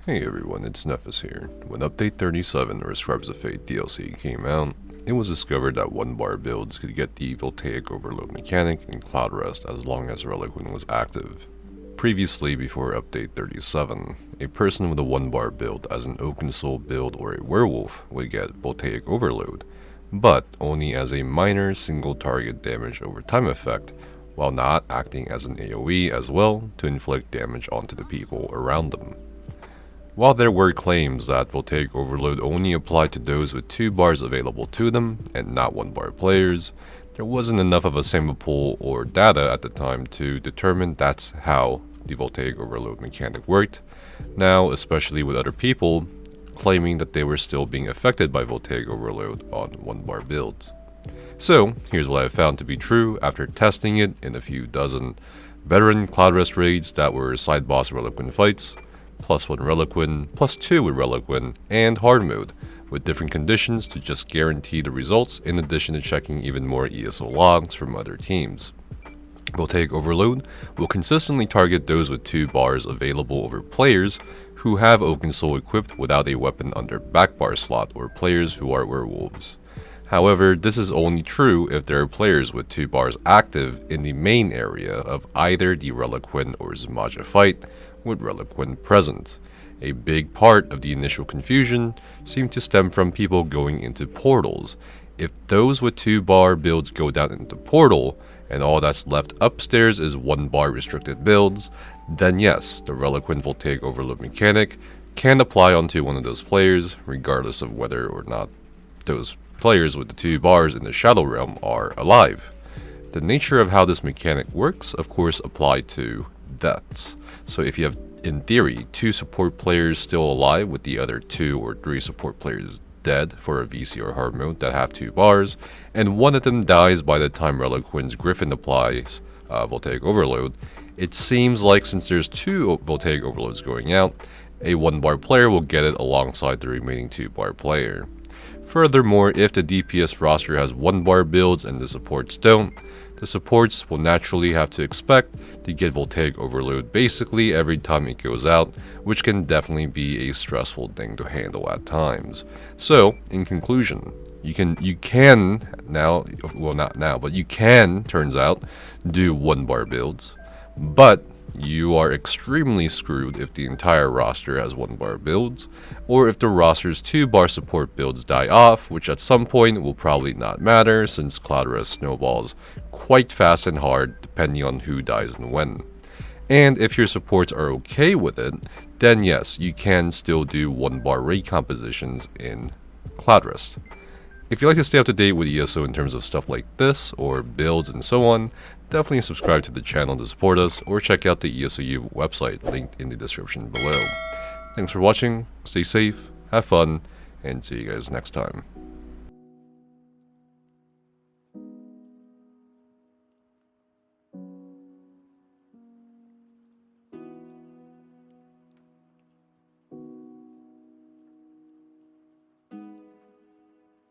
Hey everyone, it's Nephis here. When Update 37 or Scribes of Fate DLC came out, it was discovered that 1-bar builds could get the Voltaic overload mechanic in Cloudrest as long as Reliquin was active. Previously, before Update 37, a person with a 1-bar build as an Oaken Soul build or a Werewolf would get Voltaic overload, but only as a minor single target damage over time effect, while not acting as an AoE as well to inflict damage onto the people around them. While there were claims that Voltaic Overload only applied to those with 2 bars available to them, and not 1-bar players, there wasn't enough of a sample pool or data at the time to determine that's how the Voltaic Overload mechanic worked, now especially with other people claiming that they were still being affected by Voltaic Overload on 1-bar builds. So, here's what I found to be true after testing it in a few dozen veteran Cloudrest raids that were side boss Reliquin fights, +1 Reliquin, +2 with Reliquin, and hard mode, with different conditions to just guarantee the results in addition to checking even more ESO logs from other teams. Voltaic Overload will consistently target those with 2 bars available over players who have Oaken Soul equipped without a weapon under backbar slot or players who are werewolves. However, this is only true if there are players with 2 bars active in the main area of either the Reliquin or Zamaja fight, with Reliquin present. A big part of the initial confusion seemed to stem from people going into portals. If those with 2-bar builds go down into portal, and all that's left upstairs is 1-bar restricted builds, then yes, the Reliquin Voltaic Overload mechanic can apply onto one of those players, regardless of whether or not those players with the 2 bars in the Shadow Realm are alive. The nature of how this mechanic works, of course, apply to deaths. So if you have, in theory, 2 support players still alive with the other 2 or 3 support players dead for a VC or hard mode that have 2 bars, and one of them dies by the time Reliquin's Griffin applies Voltaic Overload, it seems like since there's 2 Voltaic Overloads going out, a 1-bar player will get it alongside the remaining 2-bar player. Furthermore, if the DPS roster has 1-bar builds and the supports don't, the supports will naturally have to expect to get Voltaic Overload basically every time it goes out, which can definitely be a stressful thing to handle at times. So, in conclusion, you can now, well not now, but you can, turns out, do 1-bar builds, but you are extremely screwed if the entire roster has 1-bar builds, or if the roster's 2-bar support builds die off, which at some point will probably not matter since Cloudrest snowballs quite fast and hard depending on who dies and when. And if your supports are okay with it, then yes, you can still do 1-bar raid compositions in Cloudrest. If you'd like to stay up to date with ESO in terms of stuff like this, or builds and so on, definitely subscribe to the channel to support us, or check out the ESOU website linked in the description below. Thanks for watching, stay safe, have fun, and see you guys next time.